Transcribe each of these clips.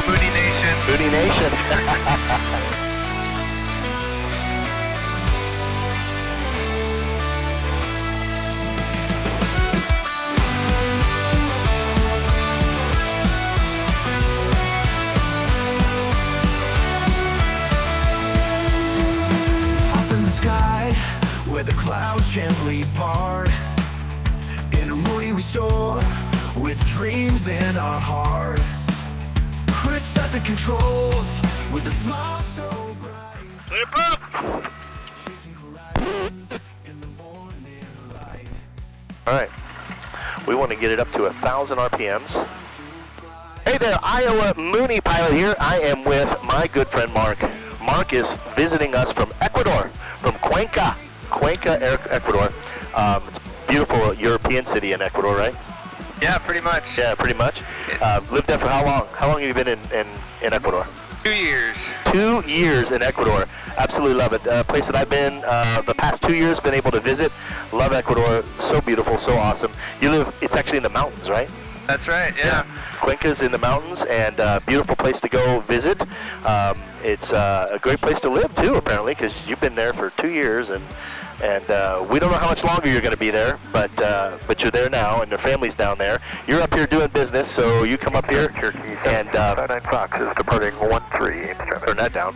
go, Mooney Nation. Mooney Nation. Where the clouds gently part. In a Mooney we soar, with dreams in our heart. Chris at the controls, with a smile so bright. Flip up! Chasing horizons in the morning light. Alright, we want to get it up to 1,000 RPMs. Hey there, Iowa Mooney pilot here. I am with my good friend Mark. Mark is visiting us from Ecuador, from Cuenca, Ecuador. It's a beautiful European city in Ecuador, right? Yeah, pretty much. Yeah, pretty much. Lived there for how long? How long have you been in Ecuador? 2 years. 2 years in Ecuador. Absolutely love it. A place that I've been the past 2 years, been able to visit. Love Ecuador. So beautiful, so awesome. You live, it's actually in the mountains, right? That's right, yeah. Cuenca's in the mountains, and beautiful place to go visit. It's a great place to live too, apparently, because you've been there for 2 years, and we don't know how much longer you're going to be there, but you're there now, and your family's down there. You're up here doing business, so you come up here, and 59 Fox is departing 13. turn that down.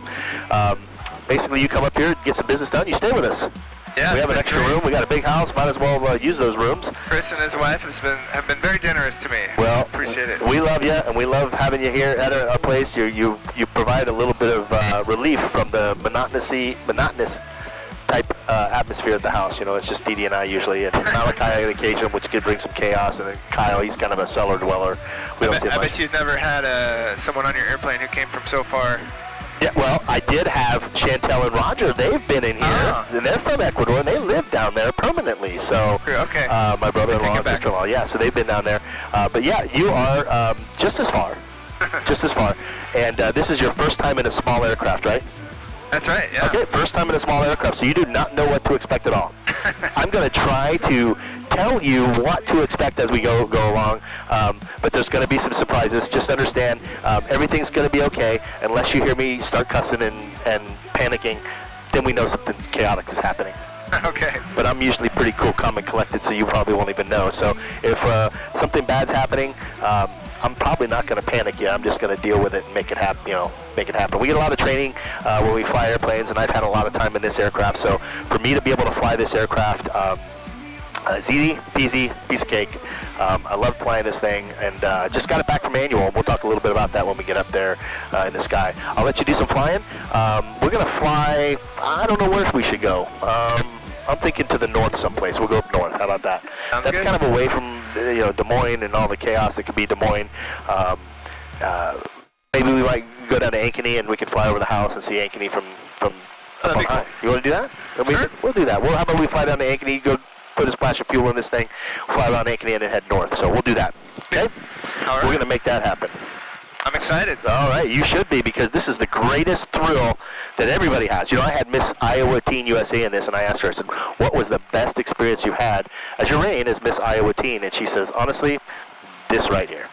Basically, you come up here, get some business done, you stay with us. Yeah, we have an extra room. We got a big house. Might as well use those rooms. Chris and his wife have been very generous to me. Well, appreciate it. We love you, and we love having you here at our place. You provide a little bit of relief from the monotonous type atmosphere at the house. You know, it's just Dee and I usually, and Malachi on occasion, which could bring some chaos. And then Kyle, he's kind of a cellar dweller. We don't see much. I bet you've never had someone on your airplane who came from so far. Yeah, well, I did have Chantel and Roger. They've been in here, and they're from Ecuador, and they live down there permanently. So, okay. My brother-in-law and sister-in-law, yeah, so they've been down there. But yeah, you are just as far, just as far. And this is your first time in a small aircraft, right? That's right, yeah. Okay, first time in a small aircraft, so you do not know what to expect at all. I'm going to try to tell you what to expect as we go along, but there's going to be some surprises. Just understand, everything's going to be okay unless you hear me start cussing and panicking. Then we know something chaotic is happening. Okay. But I'm usually pretty cool, calm, and collected, so you probably won't even know. So if something bad's happening, I'm probably not going to panic yet. I'm just going to deal with it and make it happen. You know, make it happen. We get a lot of training when we fly airplanes, and I've had a lot of time in this aircraft. So for me to be able to fly this aircraft, it's easy, peasy, piece of cake. I love flying this thing, and just got it back from annual. We'll talk a little bit about that when we get up there in the sky. I'll let you do some flying. We're going to fly, I don't know where we should go. I'm thinking to the north someplace. We'll go up north. How about that? Sounds That's good. kind of away from Des Moines and all the chaos that could be Des Moines. Maybe we might go down to Ankeny and we can fly over the house and see Ankeny from That'd be high. cool. You want to do that? Sure. We'll do that. How about we fly down to Ankeny, go put a splash of fuel in this thing, fly around Ankeny, and then head north. So we'll do that. Okay? All right. We're going to make that happen. I'm excited. All right, you should be, because this is the greatest thrill that everybody has. You know, I had Miss Iowa Teen USA in this, and I asked her, I said, what was the best experience you've had as your reign as Miss Iowa Teen? And she says, honestly, this right here.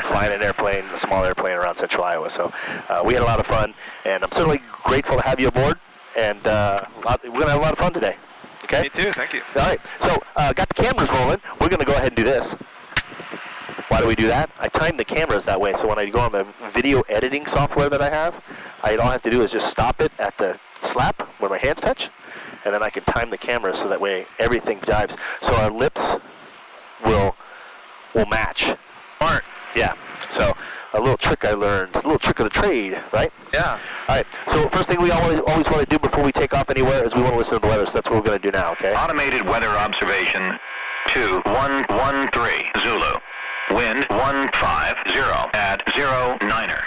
Flying an airplane, a small airplane around central Iowa. So we had a lot of fun, and I'm certainly grateful to have you aboard, and we're going to have a lot of fun today. Okay? Me too, thank you. All right, so got the cameras rolling. We're going to go ahead and do this. Why do we do that? I time the cameras that way, so when I go on the video editing software that I have, all I have to do is just stop it at the slap where my hands touch, and then I can time the camera so that way everything jives. So our lips will match. Smart. Yeah. So a little trick I learned, a little trick of the trade, right? Yeah. All right. So first thing we always want to do before we take off anywhere is we want to listen to the weather. So that's what we're going to do now. Okay. Automated weather observation 2113 Zulu. Wind 150 at 09er. All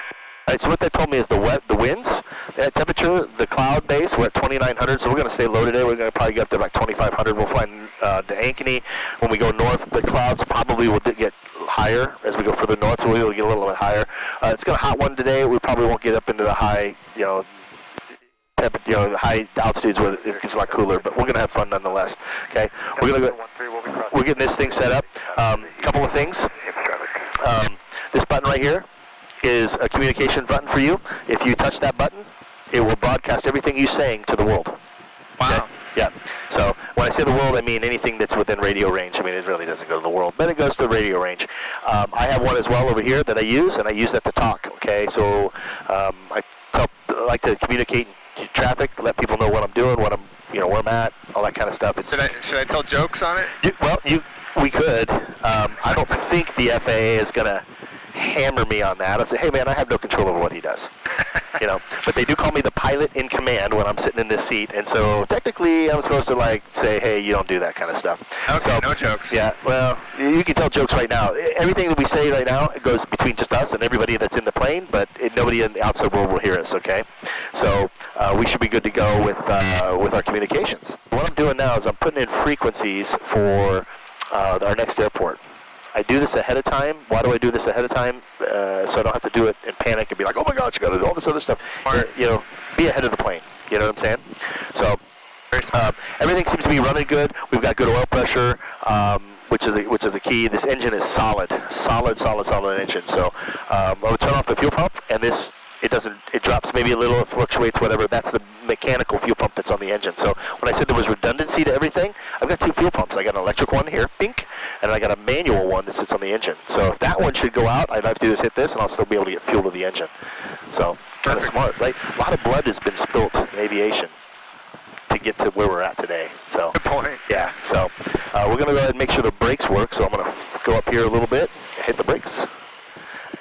right, so what they told me is the winds, the temperature, the cloud base, we're at 2,900, so we're going to stay low today. We're going to probably get up to about 2,500. We'll fly to Ankeny. When we go north, the clouds probably will get higher as we go further north, so we'll get a little bit higher. It's going to hot one today. We probably won't get up into the high, the high altitudes where it gets a lot cooler, but we're going to have fun nonetheless. Okay, we're getting this thing set up. Couple of things. This button right here is a communication button for you. If you touch that button, it will broadcast everything you're saying to the world. Wow. Okay? Yeah. So when I say the world, I mean anything that's within radio range. I mean, it really doesn't go to the world, but it goes to the radio range. I have one as well over here that I use, and I use that to talk. Okay. So I like to communicate in traffic, let people know what I'm doing, what I'm, where I'm at, all that kind of stuff. Should I tell jokes on it? We could. I don't think the FAA is gonna hammer me on that. I'll say, hey man, I have no control over what he does. But they do call me the pilot in command when I'm sitting in this seat, and so technically I'm supposed to say, hey, you don't do that kind of stuff. Okay, so, no jokes. Yeah, well, you can tell jokes right now. Everything that we say right now, it goes between just us and everybody that's in the plane, but nobody in the outside world will hear us, okay? So we should be good to go with our communications. What I'm doing now is I'm putting in frequencies for our next airport. I do this ahead of time. Why do I do this ahead of time? So I don't have to do it in panic and be like, oh my God, you got to do all this other stuff. Be ahead of the plane. You know what I'm saying? So everything seems to be running good. We've got good oil pressure, which is a key. This engine is solid engine. So I'll turn off the fuel pump, and it drops maybe a little, it fluctuates, whatever. That's the mechanical fuel pump that's on the engine. So when I said there was redundancy to everything, I've got two fuel pumps. I got an electric one here, pink, and I got a manual one that sits on the engine. So if that one should go out, I'd have to do is hit this, and I'll still be able to get fuel to the engine. So kind of smart, right? A lot of blood has been spilt in aviation to get to where we're at today. So good point. Yeah. So we're going to go ahead and make sure the brakes work. So I'm going to go up here a little bit, hit the brakes,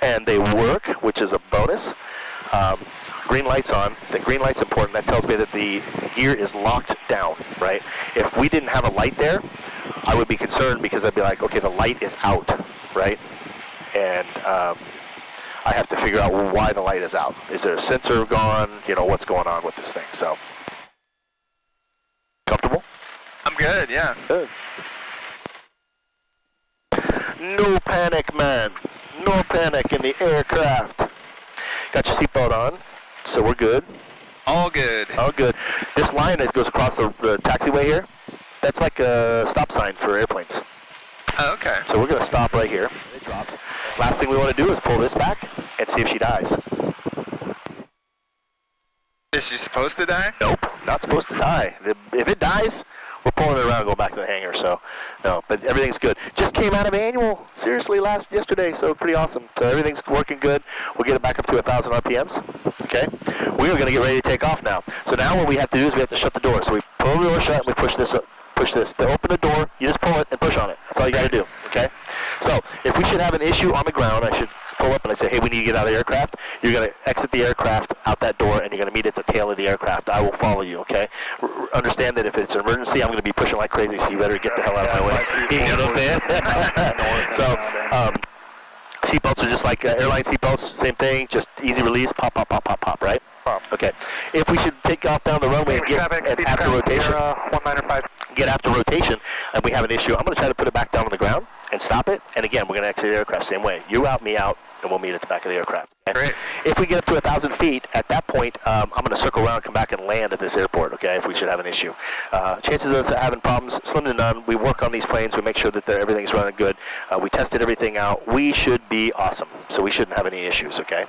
and they work, which is a bonus. Green light's on. The green light's important. That tells me that the gear is locked down, right? If we didn't have a light there, I would be concerned because I'd be like, okay, the light is out, right? And I have to figure out why the light is out. Is there a sensor gone? What's going on with this thing? So, comfortable? I'm good, yeah. Good. No panic, man. No panic in the aircraft. Got your seatbelt on, so we're good. All good. All good. This line that goes across the taxiway here, that's like a stop sign for airplanes. Oh, okay. So we're going to stop right here. It drops. Last thing we want to do is pull this back and see if she dies. Is she supposed to die? Nope, not supposed to die. If it dies, we're pulling it around and go back to the hangar. So, no, but everything's good. Just came out of annual, seriously, yesterday, so pretty awesome. So everything's working good. We'll get it back up to 1,000 RPMs. Okay, we are going to get ready to take off now. So now what we have to do is we have to shut the door. So we pull the door shut and we push this up. Push this. To open the door, you just pull it and push on it. That's all you got to do, okay? So if we should have an issue on the ground, I should pull up and I say, hey, we need to get out of the aircraft. You're going to exit the aircraft out that door, and you're going to meet at the tail of the aircraft. I will follow you, okay? Understand that if it's an emergency, I'm going to be pushing like crazy, so you better get the hell out of my way. You know what I'm saying? So seatbelts are just like airline seatbelts, same thing, just easy release, pop, pop, pop, pop, pop, right? Okay. If we should take off down the runway and get after rotation, 195. get after rotation, and we have an issue, I'm going to try to put it back down on the ground and stop it. And again, we're going to exit the aircraft same way. You out, me out, and we'll meet at the back of the aircraft. Okay? Great. If we get up to 1,000 feet, at that point, I'm going to circle around, come back, and land at this airport. Okay, if we should have an issue, chances of us having problems slim to none. We work on these planes. We make sure that everything's running good. We tested everything out. We should be awesome, so we shouldn't have any issues. Okay,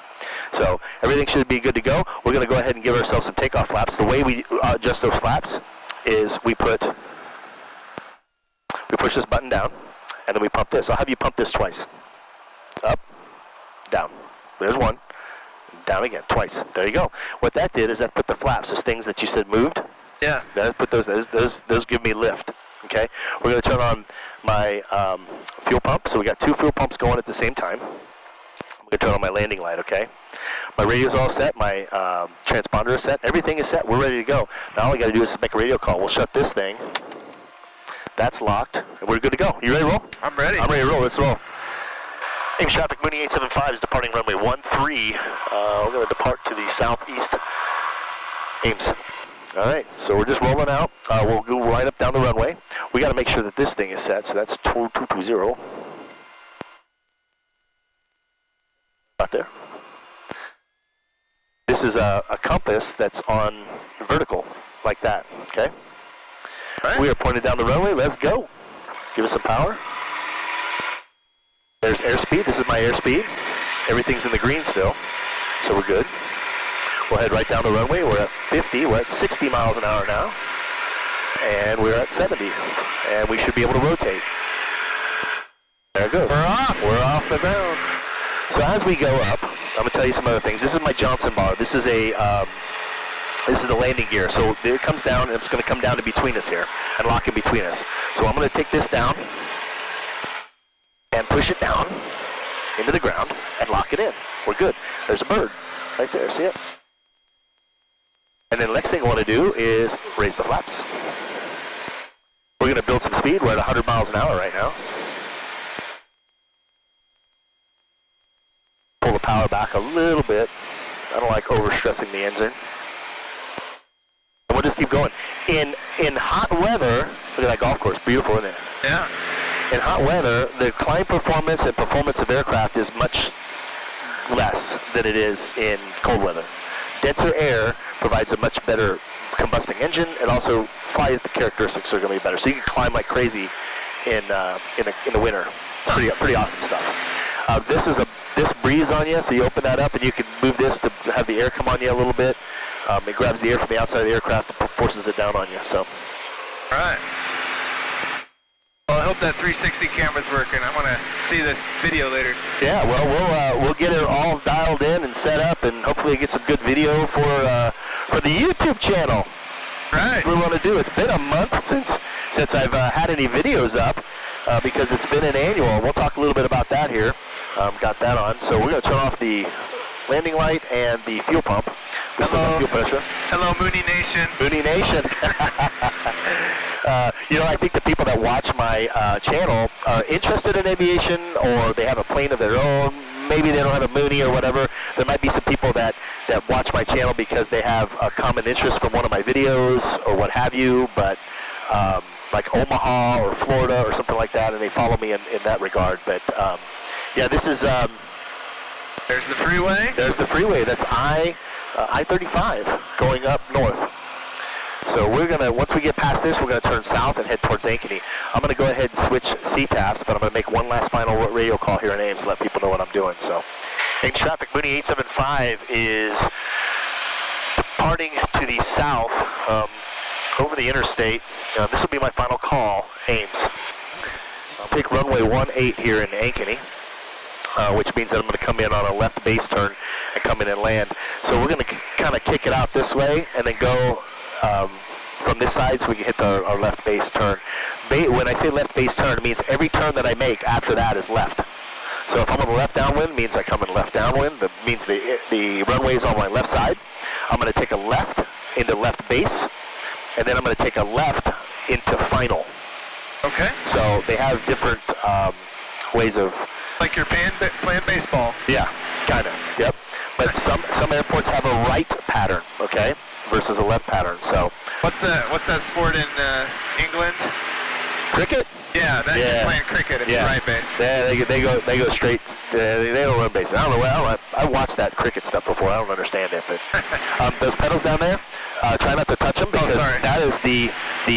so everything should be good to go. We're going to go ahead and give ourselves some takeoff flaps. The way we adjust those flaps is we push this button down, and then we pump this. I'll have you pump this twice. Up, down. There's one. Down again, twice. There you go. What that did is that put the flaps, those things that you said moved. Yeah. That put those give me lift. Okay. We're going to turn on my fuel pump. So we got two fuel pumps going at the same time. I'm going to turn on my landing light. Okay. My radio's all set. My transponder is set. Everything is set. We're ready to go. Now all I got to do is make a radio call. We'll shut this thing. That's locked, and we're good to go. You ready to roll? I'm ready. I'm ready to roll. Let's roll. Ames traffic, Mooney 875 is departing runway 13. We're going to depart to the southeast. Ames. All right, so we're just rolling out. We'll go right up down the runway. We got to make sure that this thing is set, so that's 2220. Out there. This is a compass that's on vertical, like that, okay? Right. We are pointed down the runway. Let's go. Give us some power. There's airspeed. This is my airspeed. Everything's in the green still, so we're good. We'll head right down the runway. We're at 50. We're at 60 miles an hour now. And we're at 70. And we should be able to rotate. There it goes. We're off. We're off the ground. So as we go up, I'm going to tell you some other things. This is my Johnson bar. This is the landing gear. So it comes down, and it's going to come down in between us here and lock in between us. So I'm going to take this down and push it down into the ground and lock it in. We're good. There's a bird right there. See it? And then the next thing I want to do is raise the flaps. We're going to build some speed. We're at 100 miles an hour right now. Pull the power back a little bit. I don't like overstressing the engine. And we'll just keep going. In hot weather, look at that golf course. Beautiful, isn't it? Yeah. In hot weather, the climb performance and performance of aircraft is much less than it is in cold weather. Denser air provides a much better combusting engine, and also flight characteristics are going to be better. So you can climb like crazy in the winter. It's pretty awesome stuff. This breeze on you, so you open that up and you can move this to have the air come on you a little bit. It grabs the air from the outside of the aircraft and forces it down on you. So. All right. Well, I hope that 360 camera's working. I want to see this video later. Yeah, well, we'll get it all dialed in and set up, and hopefully get some good video for the YouTube channel. Right. That's what we want to do. It's been a month since I've had any videos up because it's been an annual. We'll talk a little bit about that here. Got that on. So we're going to turn off the landing light and the fuel pump. Hello. Fuel pressure. Hello, Mooney Nation. Mooney Nation. I think the people that watch my channel are interested in aviation, or they have a plane of their own. Maybe they don't have a Mooney or whatever. There might be some people that watch my channel because they have a common interest from one of my videos or what have you, but like Omaha or Florida or something like that, and they follow me in that regard. But yeah, this is... There's the freeway. There's the freeway. That's I-35 going up north. So we're going to, once we get past this, we're going to turn south and head towards Ankeny. I'm going to go ahead and switch CTAFs, but I'm going to make one last final radio call here in Ames to let people know what I'm doing. So, Ames traffic, Mooney 875 is departing to the south over the interstate. This will be my final call, Ames. I'll take runway 18 here in Ankeny. Which means that I'm going to come in on a left base turn and come in and land. So we're going to kind of kick it out this way and then go from this side so we can hit our left base turn. When I say left base turn, it means every turn that I make after that is left. So if I'm on the left downwind, it means I come in left downwind. That means the runway is on my left side. I'm going to take a left into left base, and then I'm going to take a left into final. Okay. So they have different ways of... Like you're playing baseball. Yeah, kind of. Yep. But some airports have a right pattern, okay, versus a left pattern. So. What's that sport in England? Cricket. Yeah, you're playing cricket in the right base. Yeah, they go straight. They don't run base. I don't know. I watched that cricket stuff before. I don't understand it, but those pedals down there, try not to touch them because that is the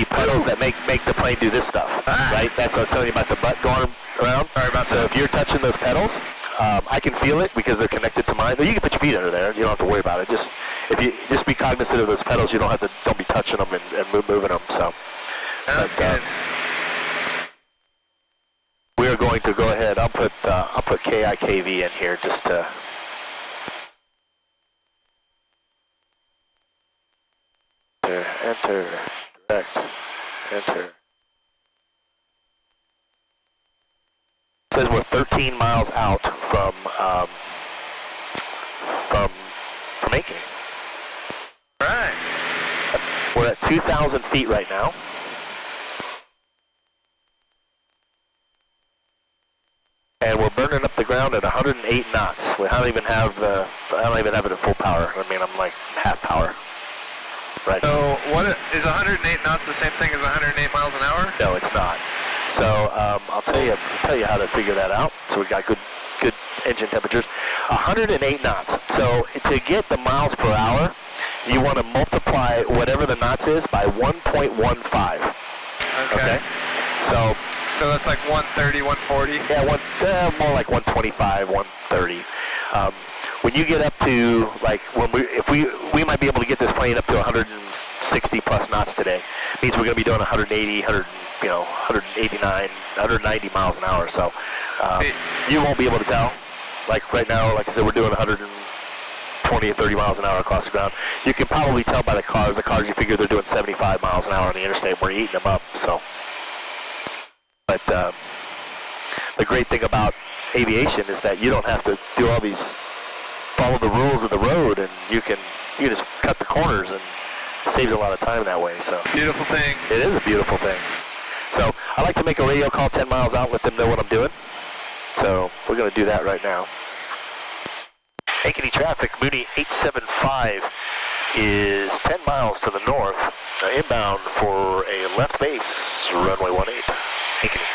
pedals that make the plane do this stuff. Right. That's what I was telling you about the butt going around. Sorry about that. So if you're touching those pedals, I can feel it because they're connected to mine. You can put your feet under there. You don't have to worry about it. Just be cognizant of those pedals. You don't be touching them and moving them. So. That's good. We are going to go ahead. I'll put KIKV in here just to. Enter, direct, enter. It says we're 13 miles out from Ankeny. Right. We're at 2,000 feet right now. And we're burning up the ground at 108 knots. I don't even have it at full power. I mean, I'm like half power. Right. So what is 108 knots the same thing as 108 miles an hour? No, it's not. So I'll tell you how to figure that out. So we got good engine temperatures. 108 knots. So to get the miles per hour, you want to multiply whatever the knots is by 1.15. Okay. So that's like 130, 140? Yeah, more like 125, 130. When you get up to, like, if we might be able to get this plane up to 160 plus knots today. It means we're going to be doing 180, 189, 190 miles an hour. So you won't be able to tell. Like right now, like I said, we're doing 120 or 30 miles an hour across the ground. You can probably tell by the cars. The cars, you figure they're doing 75 miles an hour on the interstate. We're eating them up. So, but the great thing about aviation is that you don't have to do all these, follow the rules of the road, and you can just cut the corners, and it saves a lot of time that way. So Beautiful thing. it is a beautiful thing. So I like to make a radio call 10 miles out, let them know what I'm doing. So we're going to do that right now. Ankeny traffic, Mooney 875 is 10 miles to the north, inbound for a left base, runway 18, Ankeny.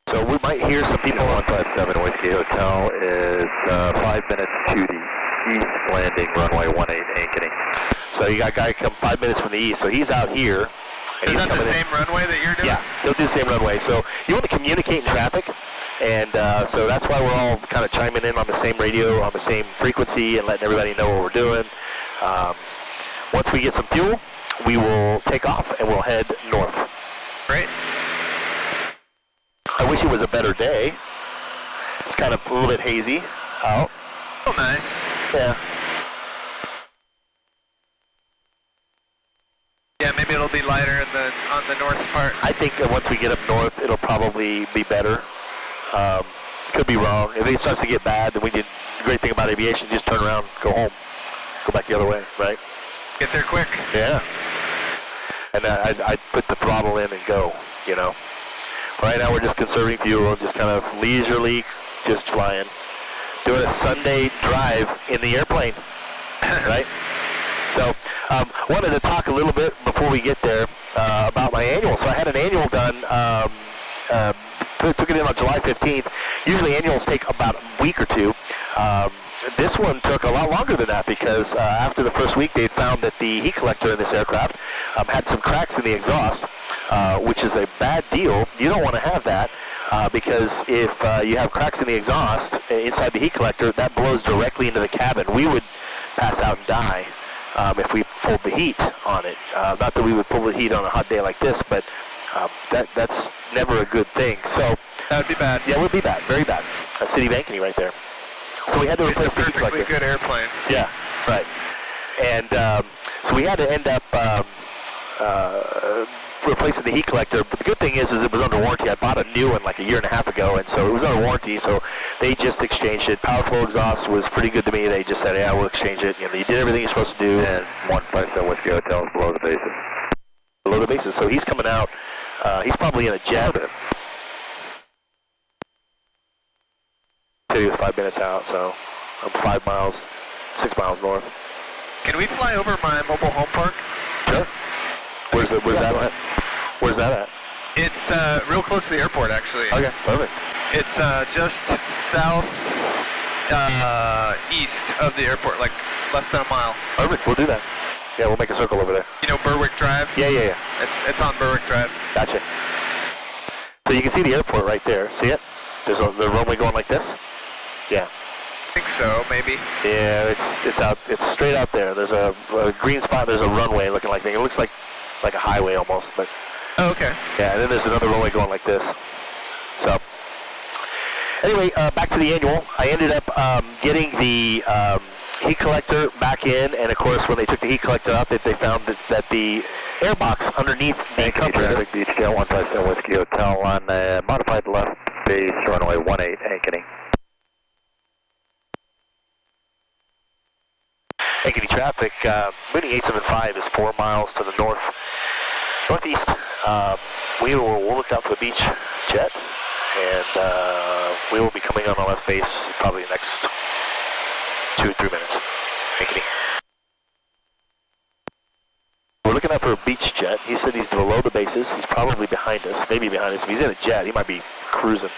So we might hear some people. 157 Whiskey Hotel is 5 minutes to the east, landing runway 18, Ankeny. So you got a guy come 5 minutes from the east, so he's out here. And Is he's that the same runway that you're doing? Yeah, he'll do the same runway. So you want to communicate in traffic, and so that's why we're all kind of chiming in on the same radio, on the same frequency, and letting everybody know what we're doing. Once we get some fuel, we will take off and we'll head north. Great. I wish it was a better day. It's kind of a little bit hazy out. Oh, nice. Yeah. Yeah, maybe it'll be lighter on the north part. I think once we get up north, it'll probably be better. Could be wrong. If it starts to get bad, then we did the great thing about aviation, just turn around, go home, go back the other way, right? Get there quick. Yeah. And I put the throttle in and go, you know. Right now we're just conserving fuel, just kind of leisurely, just flying. Doing a Sunday drive in the airplane, right? So, wanted to talk a little bit before we get there about my annual. So I had an annual done, took it in on July 15th. Usually annuals take about a week or two. This one took a lot longer than that because after the first week they found that the heat collector in this aircraft had some cracks in the exhaust, which is a bad deal. You don't want to have that because if you have cracks in the exhaust inside the heat collector, that blows directly into the cabin. We would pass out and die if we pulled the heat on it. Not that we would pull the heat on a hot day like this, but that's never a good thing. So That would be bad. yeah, it would be bad, very bad. A city of Ankeny right there. So we had to replace the heat collector. Perfectly good airplane. Yeah, right. And so we had to end up replacing the heat collector. But the good thing is it was under warranty. I bought a new one like a year and a half ago, and so it was under warranty. So they just exchanged it. Power flow exhaust was pretty good to me. They just said, yeah, we'll exchange it. You know, you did everything you're supposed to do. And 157 Whiskey Hotel is below the bases. Below the bases. So he's coming out. He's probably in a jet. He was 5 minutes out, so I'm 6 miles north. Can we fly over my mobile home park? Sure. Where's that at? Where's that at? It's real close to the airport, actually. Okay, perfect. It's just south east of the airport, like less than a mile. Perfect, we'll do that. Yeah, we'll make a circle over there. You know Berwick Drive? Yeah. It's on Berwick Drive. Gotcha. So you can see the airport right there. See it? There's the runway going like this? Yeah. I think so, maybe. Yeah, it's out. It's straight out there. There's a green spot. There's a runway looking like that. It looks like a highway almost, but. Oh, okay. Yeah, and then there's another runway going like this. So. Anyway, back to the annual. I ended up getting the heat collector back in, and of course, when they took the heat collector out, they found that the airbox underneath the compressor. Beach Jet 157 Whiskey Hotel on modified left base, runway 18, Ankeny. Ankeny traffic, Mooney 875 is 4 miles to the northeast. We'll look out for the beach jet, and we will be coming on the left base probably the next 2 or 3 minutes. Ankeny. We're looking out for a beach jet. He said he's below the bases. He's probably behind us, maybe behind us. If he's in a jet, he might be cruising.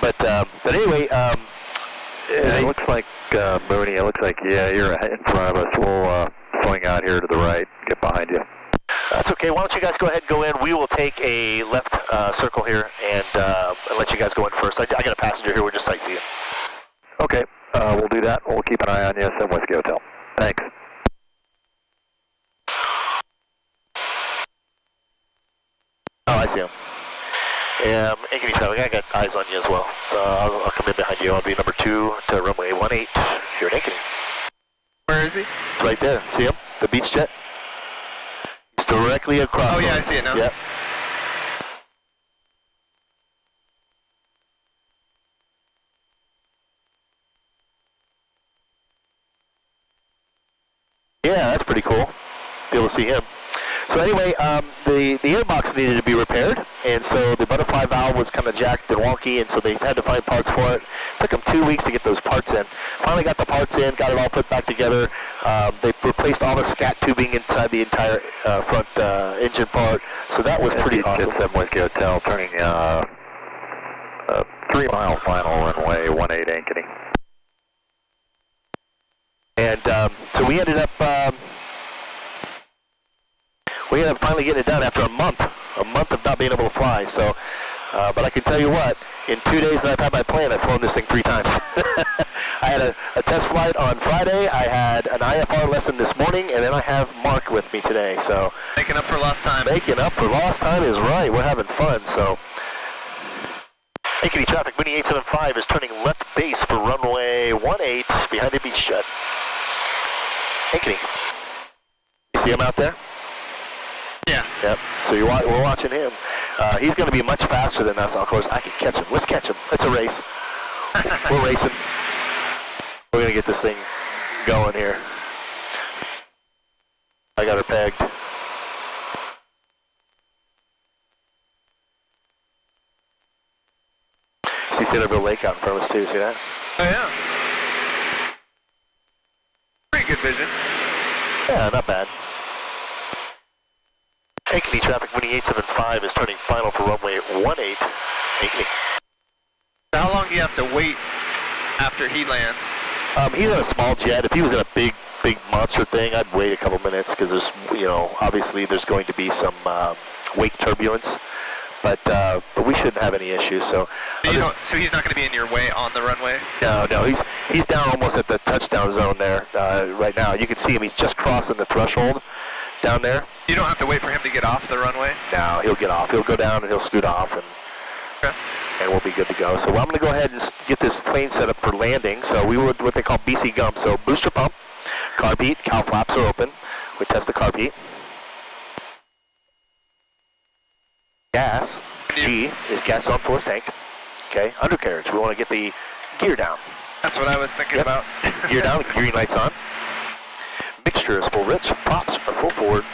But anyway, it looks like, Mooney, it looks like, yeah, you're in front of us. We'll swing out here to the right, get behind you. That's okay. Why don't you guys go ahead and go in? We will take a left circle here and let you guys go in first. I got a passenger here. We're just sightseeing. Okay, we'll do that. We'll keep an eye on you. 7 Whiskey Hotel. Thanks. Oh, I see him. Ankeny traffic, I got eyes on you as well. So I'll come in behind you. I'll be number 2 to runway 18 here at Ankeny. Where is he? It's right there. See him? The beach jet? It's directly across. Oh yeah, I see it now. Yep. Yeah, that's pretty cool. Be able to see him. So anyway, the airbox needed to be repaired, and so the butterfly valve was kind of jacked and wonky, and so they had to find parts for it. Took them 2 weeks to get those parts in. Finally got the parts in, got it all put back together. They replaced all the scat tubing inside the entire front engine part, so that was pretty awesome. 7 Whiskey Hotel, turning 3-mile final runway 18 Ankeny. And so we ended up finally getting it done after a month of not being able to fly. So, but I can tell you what, in 2 days that I've had my plane, I've flown this thing 3 times. I had a test flight on Friday, I had an IFR lesson this morning, and then I have Mark with me today. So Making up for lost time. making up for lost time is right. We're having fun. So Ankeny traffic, Mooney 875 is turning left base for runway 18 behind the beach jet. Ankeny. You see him out there? Yeah. Yep. So we're watching him. He's going to be much faster than us. Of course, I can catch him. Let's catch him. It's a race. We're racing. We're going to get this thing going here. I got her pegged. See Centerville Lake out in front of us too. See that? Oh yeah. Pretty good vision. Yeah, not bad. Ankeny traffic, Mooney 875 is turning final for runway 18, Ankeny. How long do you have to wait after he lands? He's in a small jet. If he was in a big monster thing, I'd wait a couple minutes because there's, obviously there's going to be some wake turbulence, but we shouldn't have any issues. So he's not going to be in your way on the runway? No, he's down almost at the touchdown zone there right now. You can see him. He's just crossing the threshold down there. You don't have to wait for him to get off the runway? No, he'll get off. He'll go down and he'll scoot off, and we'll be good to go. So I'm going to go ahead and get this plane set up for landing. So we would what they call BC Gump. So booster pump, carb heat, cow flaps are open. We test the carb heat. Gas, G is gas on fullest tank. Okay, undercarriage. We want to get the gear down. That's what I was thinking about. Gear down, green lights on. Mixture is full rich, props are full forward,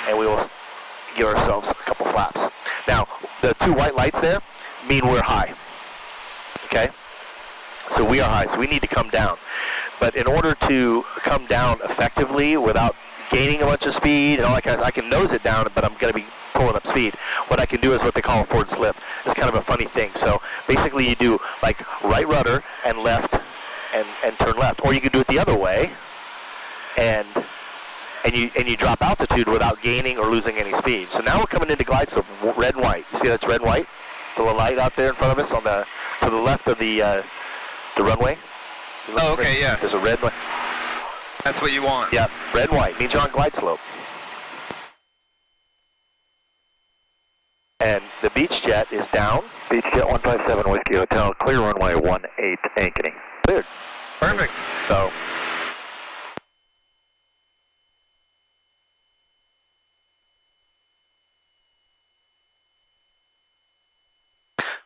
and we will give ourselves a couple flaps. Now, the 2 white lights there mean we're high. Okay? So we are high, so we need to come down. But in order to come down effectively without gaining a bunch of speed and all that kind of, I can nose it down, but I'm going to be pulling up speed. What I can do is what they call a forward slip. It's kind of a funny thing. So basically you do like right rudder and left and turn left. Or you can do it the other way and you drop altitude without gaining or losing any speed. So now we're coming into glide slope, red and white. You see that's red and white? The little light out there in front of us to the left of the runway. Oh, okay, yeah. There's a red light. That's what you want. Yep, red and white means you're on glide slope. And the beach jet is down. Beach jet 157 Whiskey Hotel, clear runway 18 Ankeny. Cleared. Perfect. So.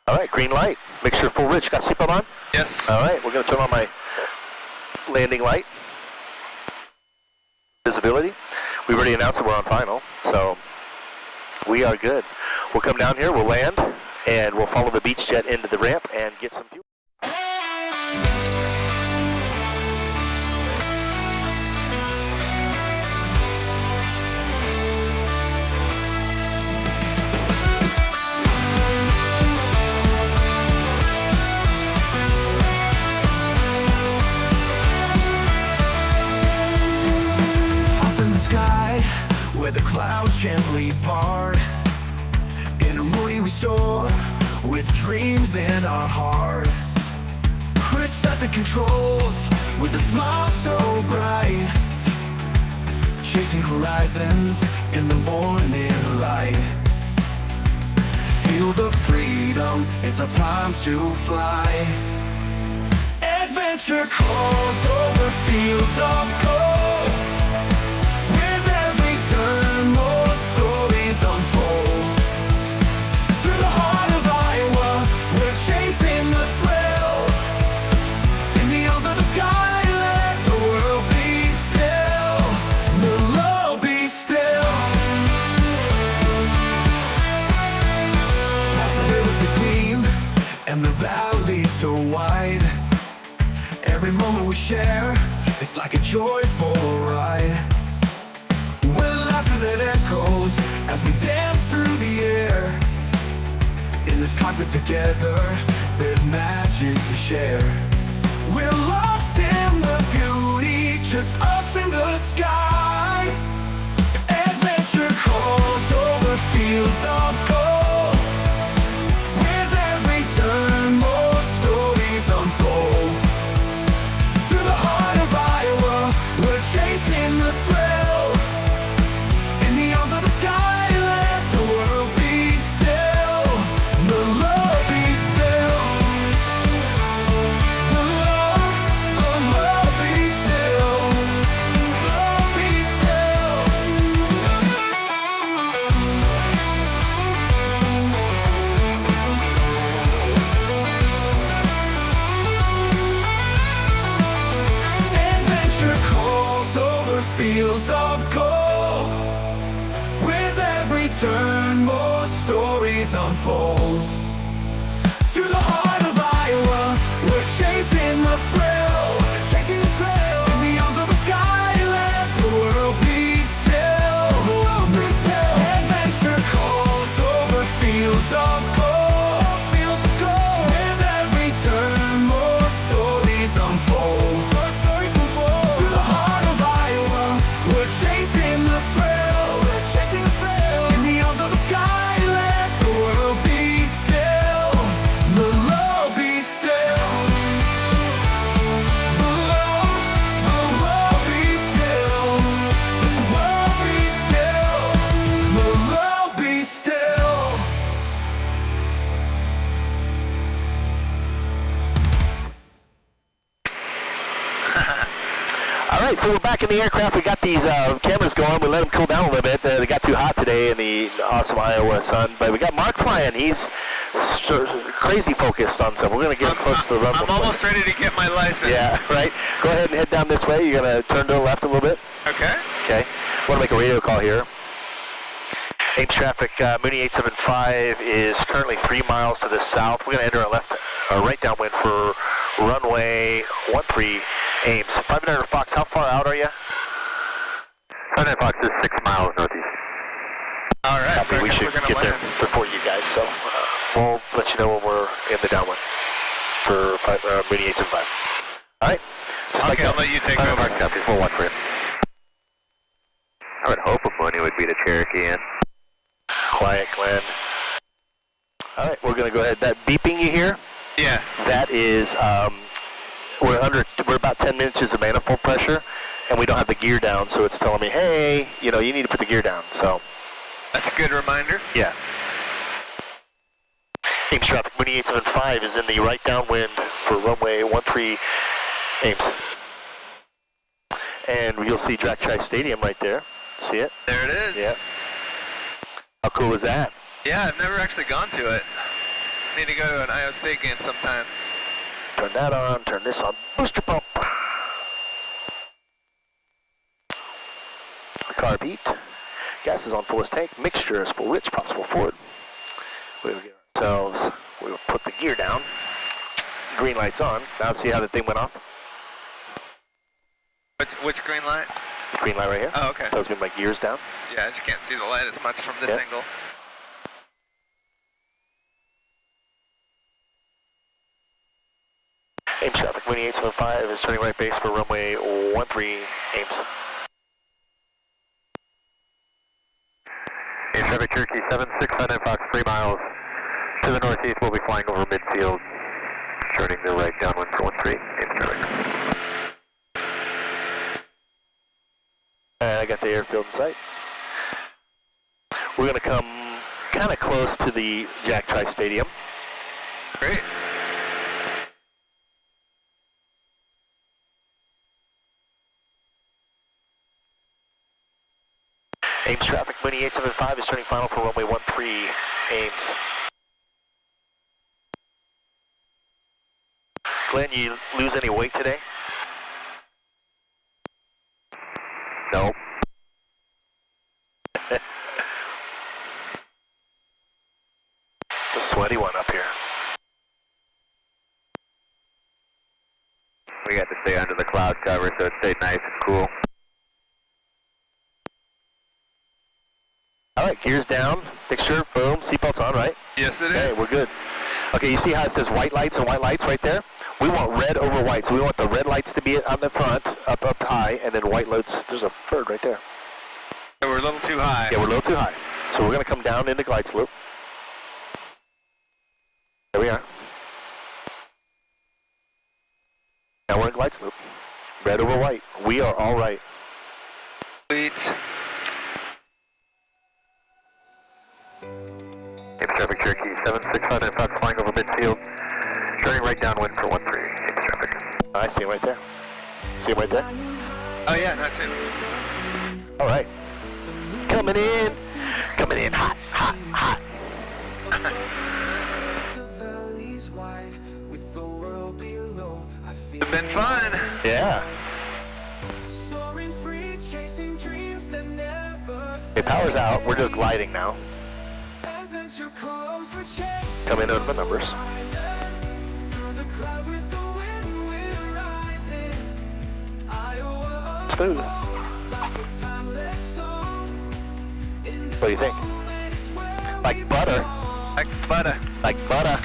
All right, green light. Make sure full rich. Got seatbelt on? Yes. All right, we're going to turn on my landing light. Visibility. We've already announced that we're on final, so we are good. We'll come down here, we'll land, and we'll follow the beach jet into the ramp and get some fuel. Up in the sky, where the clouds gently dreams in our heart. Chris at the controls with a smile so bright, chasing horizons in the morning light. Feel the freedom, it's our time to fly. Adventure calls over fields of gold. With every turn, more stories unfold. Through the heart of Iowa, we're chasing the thrill. In the arms of the sky, let the world be still. The world be still. Past the rivers that gleam, and the valley so wide. Every moment we share, it's like a joyful ride. With laughter that echoes as we dance through the air. In this cockpit together, there's magic to share. We're lost in the beauty, just us in the sky. Adventure calls over fields of gold. With every turn, more stories unfold. Through the heart of Iowa, we're chasing the thrill. In the arms of the sky, let the world be still. The world be still. The world be still. The world be still. Adventure calls over fields of gold. With every turn, more stories unfold. Through the heart of Iowa, we're chasing the thrill. Chasing the thrill. In the arms of the sky, let the world be still. The world be still. Adventure calls over fields of gold. Fields of gold. With every turn, more stories unfold. More stories unfold. Through the heart of Iowa, we're chasing the thrill. We're chasing the thrill. In the arms of the sky, let the world be still. The world be still. The world be still. The world be still. The world be still. All right, so we're back in the aircraft. We got these cameras going. We let them cool down a little bit. They got too hot today in the awesome Iowa sun. But we got Mark flying. He's crazy focused on something. We're going to get close to the runway. I'm almost ready to get my license. Yeah, right. Go ahead and head down this way. You're going to turn to the left a little bit. Okay. Okay. Want to make a radio call here. Ames traffic, Mooney 875 is currently 3 miles to the south. We're going to enter a right downwind for runway 13 Ames. 500 Fox, how far out are you? 500 Fox is 6 miles northeast. All right. Copy. So I We guess should we're gonna get there land. before you guys, so we'll let you know when we're in the downwind for Mooney 875. All right. Just like Okay, I'll that. let you take 500 over. Fox, copy. We'll watch for you. I would hope a Mooney would beat a Cherokee in. Quiet, Glenn. All right, we're going to go ahead. That beeping you hear, Yeah. that is, we're about 10 inches of manifold pressure, and we don't have the gear down, so it's telling me, hey, you need to put the gear down. So, That's a good reminder. yeah. Ames traffic, Mooney 875 is in the right downwind for runway 13 Ames. And you'll see Jack Tri Stadium right there. See it? There it is. Yeah. How cool is that? Yeah, I've never actually gone to it. Need to go to an Iowa State game sometime. Turn that on, turn this on. Booster pump. Car beat. Gas is on fullest tank. Mixture is full rich, props full forward. We will get ourselves, we will put the gear down. Green light's on. Now see how the thing went off? Which green light? Green light right here. Oh, okay. Tells me my gear's down. Yeah, I just can't see the light as much from this Yeah. angle. Ames traffic, Mooney 875 is turning right base for runway 13 Ames. Ames traffic, Cherokee 76, 500 Fox, 3 miles. To the northeast, we'll be flying over midfield, turning the right downwind for 13, Ames traffic. I got the airfield in sight. We're going to come kind of close to the Jack Trice Stadium. Great. Ames traffic, Mooney 875 is turning final for runway 13, Ames. Glenn, you lose any weight today? No. It's a sweaty one up here. We got to stay under the cloud cover, so it stayed nice and cool. All right, gears down, picture, boom, seatbelts on, right? Yes, it Okay, is. we're good. Okay, you see how it says white lights and white lights right there? We want red over white, so we want the red lights to be on the front, up high, and then white lights, there's a bird right there. So we're a little too high. Yeah, we're a little too high. So we're going to come down into glide slope. There we are. Now we're in glide slope. Red over white. We are all right. Sweet. Ames traffic, Cherokee 7659 Fox flying over midfield, turning right downwind for 13, Ames traffic. I see him right there. See him right there? Oh yeah, that's it. All right. Coming in. Coming in hot, hot, hot. It's been fun. Yeah. Okay, power's out. We're just gliding now. Coming in over the numbers. Smooth. What do you think? Like butter. Like butter. Like butter.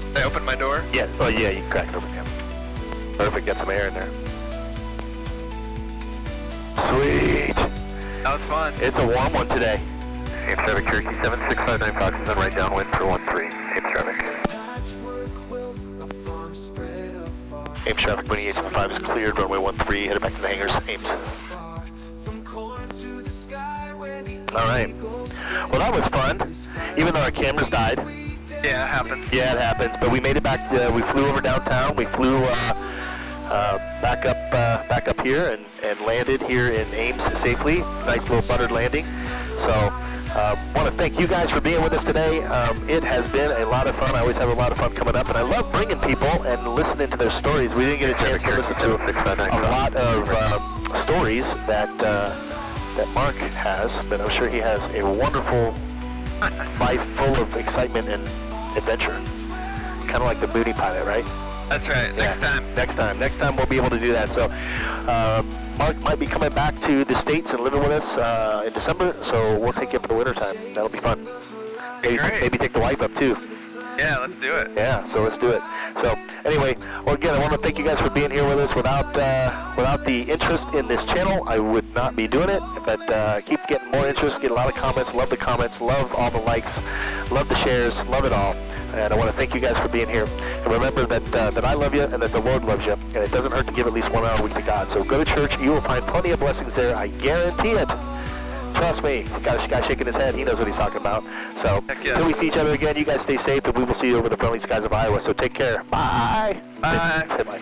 Did I open my door? Yeah. Oh yeah, you can crack it open. Yeah. Perfect. Get some air in there. Sweet. That was fun. It's a warm one today. Ames traffic, Cherokee 7659 Fox is on right downwind for 13, Ames traffic. Ames traffic, Mooney 875 is cleared. Runway 13, headed back to the hangars. Ames. All right. Well, that was fun. Even though our cameras died. Yeah, it happens. Yeah, it happens. But we made it back. We flew over downtown. We flew back up here and landed here in Ames safely. Nice little buttered landing. So, want to thank you guys for being with us today. It has been a lot of fun. I always have a lot of fun coming up, and I love bringing people and listening to their stories. We didn't get a chance to listen to a lot of stories that Mark has, but I'm sure he has a wonderful life full of excitement and adventure. Kind of like the Mooney pilot, right? That's right. Yeah. Next time we'll be able to do that. So Mark might be coming back to the States and living with us in December, so we'll take you up in the winter time. That'll be fun. Maybe take the wife up too. Yeah, let's do it. Yeah, so let's do it. So anyway, well again, I want to thank you guys for being here with us. Without the interest in this channel, I would not be doing it. But keep getting more interest, get a lot of comments, love the comments, love all the likes, love the shares, love it all. And I want to thank you guys for being here. And remember that I love you and that the Lord loves you. And it doesn't hurt to give at least 1 hour a week to God. So go to church. You will find plenty of blessings there. I guarantee it. Trust me. Got a guy shaking his head. He knows what he's talking about. So until we see each other again, you guys stay safe, and we will see you over the friendly skies of Iowa. So take care. Bye. Bye. Bye.